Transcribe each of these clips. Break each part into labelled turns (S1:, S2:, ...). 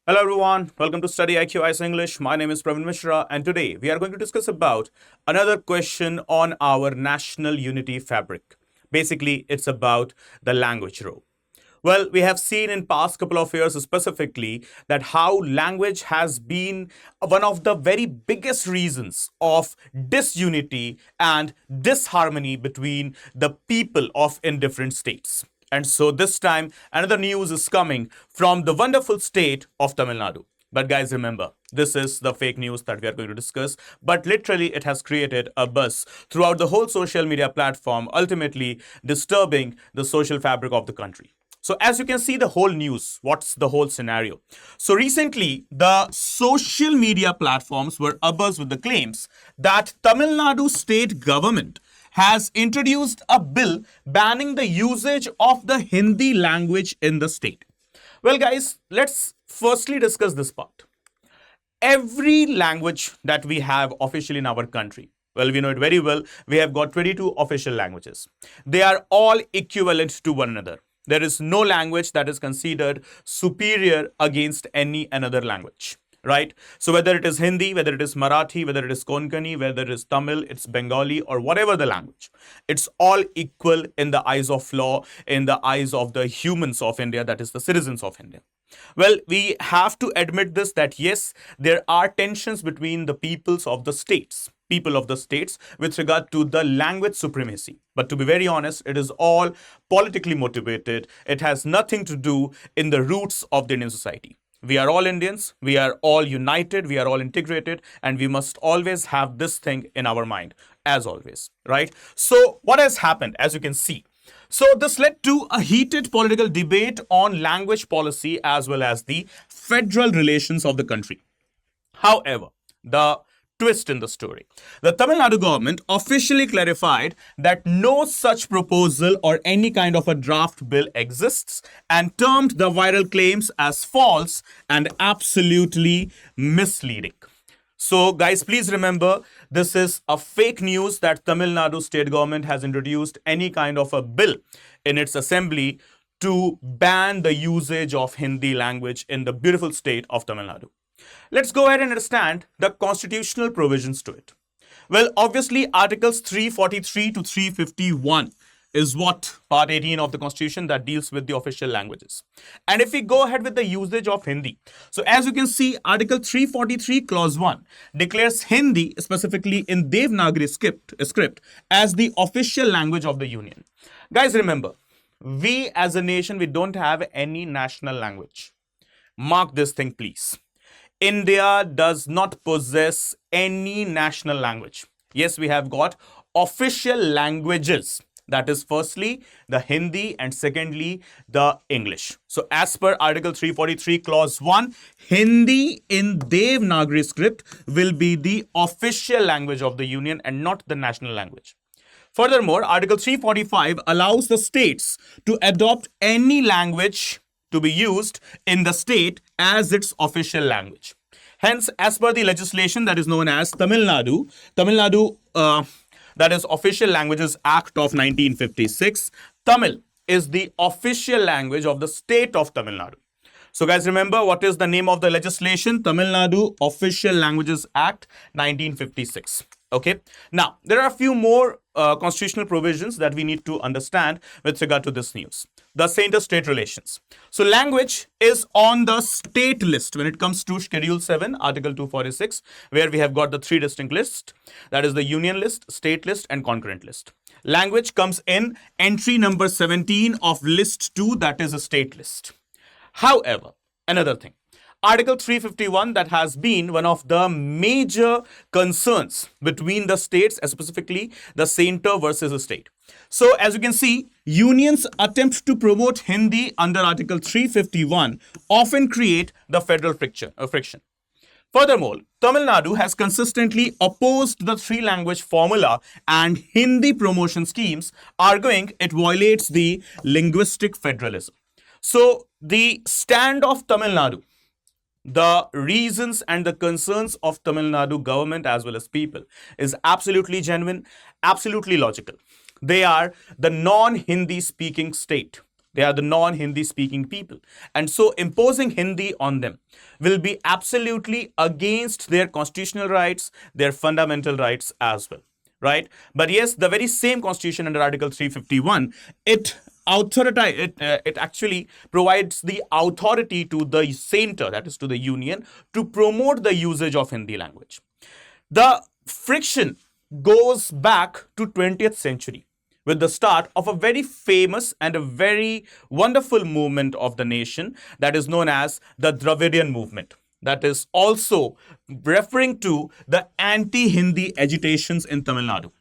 S1: Hello everyone, welcome to StudyIQ IAS My name is Praveen Mishra and today we are going to discuss about another question on our national unity fabric. Basically, it's about the language role. Well, we have seen in past couple of years specifically that how language has been one of the very biggest reasons of disunity and disharmony between the people of in different states. And so this time, another news is coming from the wonderful state of Tamil Nadu. But guys, remember, this is the fake news that we are going to discuss. But literally, it has created a buzz throughout the whole social media platform, ultimately disturbing the social fabric of the country. So as you can see the whole news, what's the whole scenario? So recently, the social media platforms were abuzz with the claims that Tamil Nadu state government has introduced a bill banning the usage of the Hindi language in the state. Well, guys, let's firstly discuss this part. Every language that we have officially in our country, well, we know it very well. We have got 22 official languages. They are all equivalent to one another. There is no language that is considered superior against any another language, right? So whether it is Hindi, whether it is Marathi, whether it is Konkani, whether it is Tamil, it's Bengali or whatever the language, it's all equal in the eyes of law, in the eyes of the humans of India, that is the citizens of India. Well, we have to admit this that yes, there are tensions between the people of the states with regard to the language supremacy. But to be very honest, it is all politically motivated. It has nothing to do in the roots of the Indian society. We are all Indians, we are all united, we are all integrated, and we must always have this thing in our mind, as always, right? So what has happened, as you can see? So this led to a heated political debate on language policy as well as the federal relations of the country. However, the twist in the story. The Tamil Nadu government officially clarified that no such proposal or any kind of a draft bill exists and termed the viral claims as false and absolutely misleading. So guys, please remember, this is a fake news that Tamil Nadu state government has introduced any kind of a bill in its assembly to ban the usage of Hindi language in the beautiful state of Tamil Nadu. Let's go ahead and understand the constitutional provisions to it. Well, obviously, Articles 343 to 351 is what Part 18 of the Constitution that deals with the official languages. And if we go ahead with the usage of Hindi, so as you can see, Article 343 Clause 1 declares Hindi, specifically in Devanagari script, as the official language of the Union. Guys, remember, we as a nation, we don't have any national language. Mark this thing, please. India does not possess any national language. Yes, we have got official languages. That is firstly the Hindi and secondly the English. So as per Article 343 Clause 1, Hindi in Devanagari script will be the official language of the Union and not the national language. Furthermore, Article 345 allows the states to adopt any language to be used in the state as its official language. Hence, as per the legislation that is known as Tamil Nadu, that is Official Languages Act of 1956, Tamil is the official language of the state of Tamil Nadu. So guys, remember what is the name of the legislation? Tamil Nadu Official Languages Act 1956. Okay. Now, there are a few more constitutional provisions that we need to understand with regard to this news. The state relations. So language is on the state list when it comes to Schedule 7, Article 246, where we have got the three distinct lists. That is the union list, state list, and concurrent list. Language comes in entry number 17 of list 2, that is a state list. However, another thing. Article 351 that has been one of the major concerns between the states, specifically the center versus the state. So as you can see, unions attempt to promote Hindi under Article 351 often create the federal friction. Furthermore, Tamil Nadu has consistently opposed the three-language formula and Hindi promotion schemes, arguing it violates the linguistic federalism. So the stand of Tamil Nadu, the reasons and the concerns of Tamil Nadu government as well as people is absolutely genuine, absolutely logical. They are the non-Hindi speaking state. They are the non-Hindi speaking people. And so imposing Hindi on them will be absolutely against their constitutional rights, their fundamental rights as well, right? But yes, the very same constitution under Article 351, it actually provides the authority to the center, that is to the union, to promote the usage of Hindi language. The friction goes back to 20th century with the start of a very famous and a very wonderful movement of the nation that is known as the Dravidian movement. That is also referring to the anti-Hindi agitations in Tamil Nadu.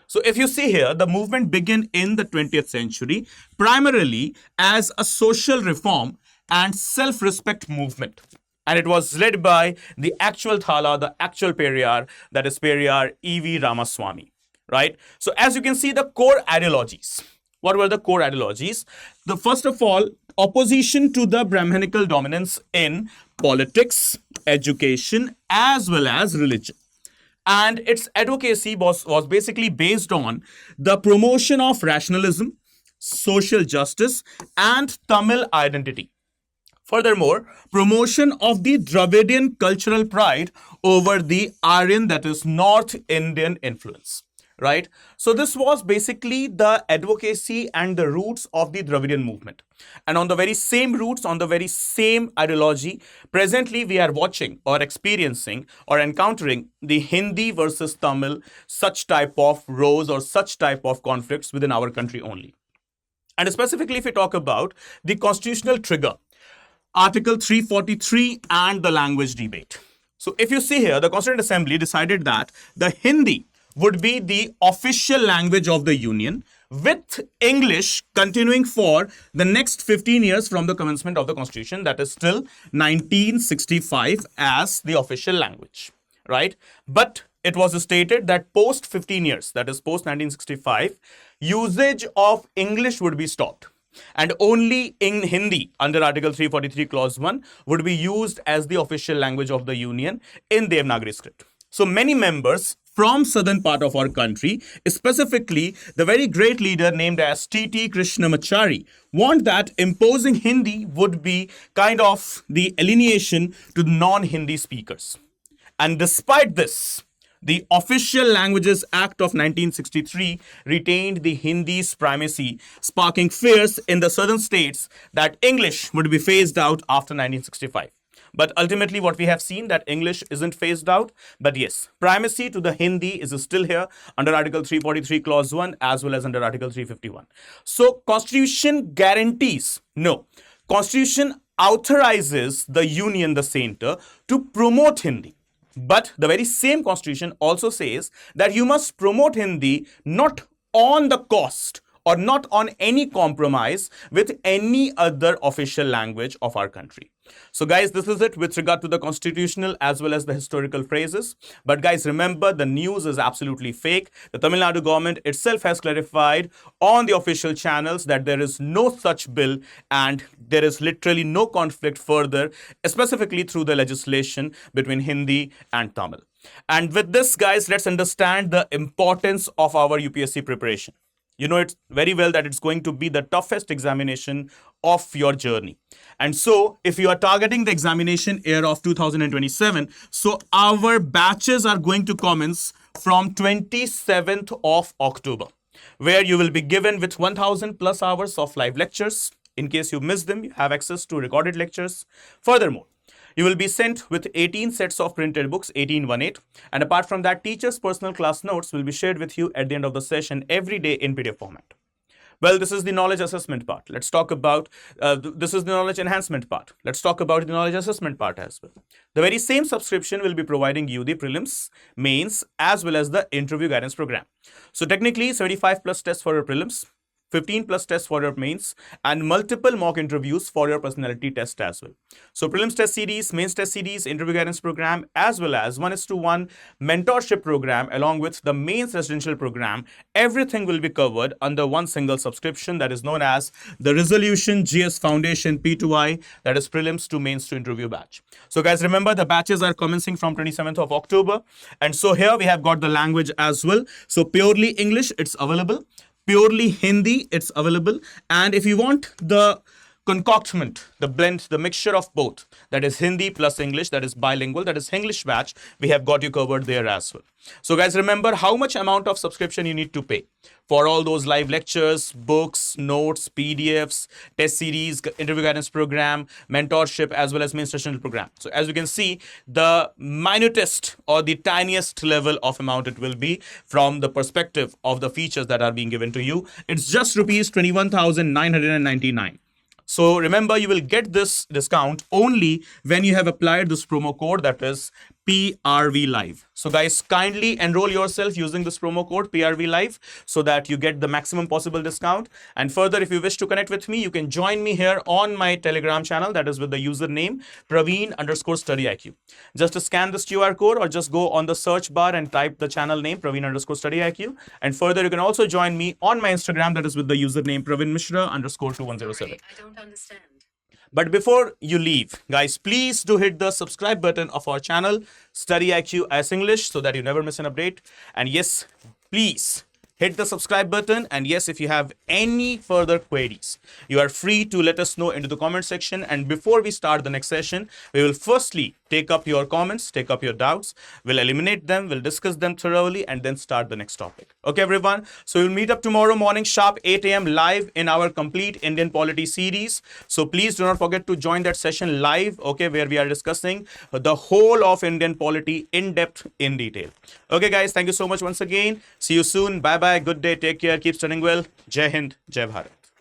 S1: So if you see here, the movement began in the 20th century primarily as a social reform and self-respect movement. And it was led by the actual Thala, the actual Periyar, that is Periyar E.V. Ramaswamy, right? So as you can see, the core ideologies. What were the core ideologies? The first of all, opposition to the Brahmanical dominance in politics, education, as well as religion. And its advocacy was basically based on the promotion of rationalism, social justice, and Tamil identity. Furthermore, promotion of the Dravidian cultural pride over the Aryan, that is North Indian influence, right? So this was basically the advocacy and the roots of the Dravidian movement. And on the very same roots, on the very same ideology, presently we are watching or experiencing or encountering the Hindi versus Tamil, such type of rows or such type of conflicts within our country only. And specifically if we talk about the constitutional trigger, Article 343 and the language debate. So if you see here, the Constituent Assembly decided that the Hindi would be the official language of the Union, with English continuing for the next 15 years from the commencement of the Constitution, that is till 1965 as the official language, right? But it was stated that post 15 years, that is post 1965, usage of English would be stopped. And only in Hindi, under Article 343 Clause 1, would be used as the official language of the Union in Devanagari script. So many members from southern part of our country, specifically the very great leader named as T.T. Krishnamachari, want that imposing Hindi would be kind of the alienation to non-Hindi speakers. And despite this, the Official Languages Act of 1963 retained the Hindi's primacy, sparking fears in the southern states that English would be phased out after 1965. But ultimately what we have seen that English isn't phased out. But yes, primacy to the Hindi is still here under Article 343 Clause 1 as well as under Article 351. So Constitution guarantees, no, Constitution authorizes the Union, the center, to promote Hindi. But the very same Constitution also says that you must promote Hindi not on the cost or not on any compromise with any other official language of our country. So guys, this is it with regard to the constitutional as well as the historical phrases. But guys, remember, the news is absolutely fake. The Tamil Nadu government itself has clarified on the official channels that there is no such bill and there is literally no conflict further, specifically through the legislation between Hindi and Tamil. And with this, guys, let's understand the importance of our UPSC preparation. You know it very well that it's going to be the toughest examination of your journey. And so if you are targeting the examination year of 2027, so our batches are going to commence from 27th of October, where you will be given with 1000 plus hours of live lectures. In case you miss them, you have access to recorded lectures. Furthermore, you will be sent with 18 sets of printed books, 1818. And apart from that, teachers' personal class notes will be shared with you at the end of the session every day in PDF format. Well, this is the knowledge assessment part. Let's talk about, this is the knowledge enhancement part. Let's talk about the knowledge assessment part as well. The very same subscription will be providing you the prelims, mains, as well as the interview guidance program. So technically, 75 plus tests for your prelims, 15 plus tests for your mains, and multiple mock interviews for your personality test as well. So prelims test series, mains test series, interview guidance program, as well as 1:1 mentorship program along with the mains residential program, everything will be covered under one single subscription that is known as the Resolution GS Foundation P2I, that is prelims to mains to interview batch. So guys, remember the batches are commencing from 27th of October. And so here we have got the language as well. So purely English, it's available. purely Hindi, it's available. And if you want the concoctment, the blend, the mixture of both, that is Hindi plus English, that is bilingual, that is English batch, we have got you covered there as well. So guys, remember how much amount of subscription you need to pay for all those live lectures, books, notes, PDFs, test series, interview guidance program, mentorship, as well as main instructional program. So as you can see, the minutest or the tiniest level of amount it will be from the perspective of the features that are being given to you. It's just rupees 21,999. So remember, you will get this discount only when you have applied this promo code, that is PRV Live. So guys, kindly enroll yourself using this promo code PRV Live so that you get the maximum possible discount. And further, if you wish to connect with me, you can join me here on my Telegram channel, that is with the username Praveen_StudyIQ. Just scan this QR code or just go on the search bar and type the channel name Praveen_StudyIQ. And further, you can also join me on my Instagram, that is with the username Praveen Mishra_2107.
S2: I don't understand.
S1: But before you leave, guys, please do hit the subscribe button of our channel, StudyIQ IAS English, so that you never miss an update. And yes, please hit the subscribe button. And yes, if you have any further queries, you are free to let us know into the comment section. And before we start the next session, we will firstly take up your comments, take up your doubts. We'll eliminate them, we'll discuss them thoroughly, and then start the next topic. Okay, everyone? So we'll meet up tomorrow morning sharp 8 a.m. live in our complete Indian polity series. So please do not forget to join that session live, okay, where we are discussing the whole of Indian polity in depth, in detail. Okay, guys, thank you so much once again. See you soon. Bye-bye. Good day. Take care. Keep studying well. Jai Hind. Jai Bharat.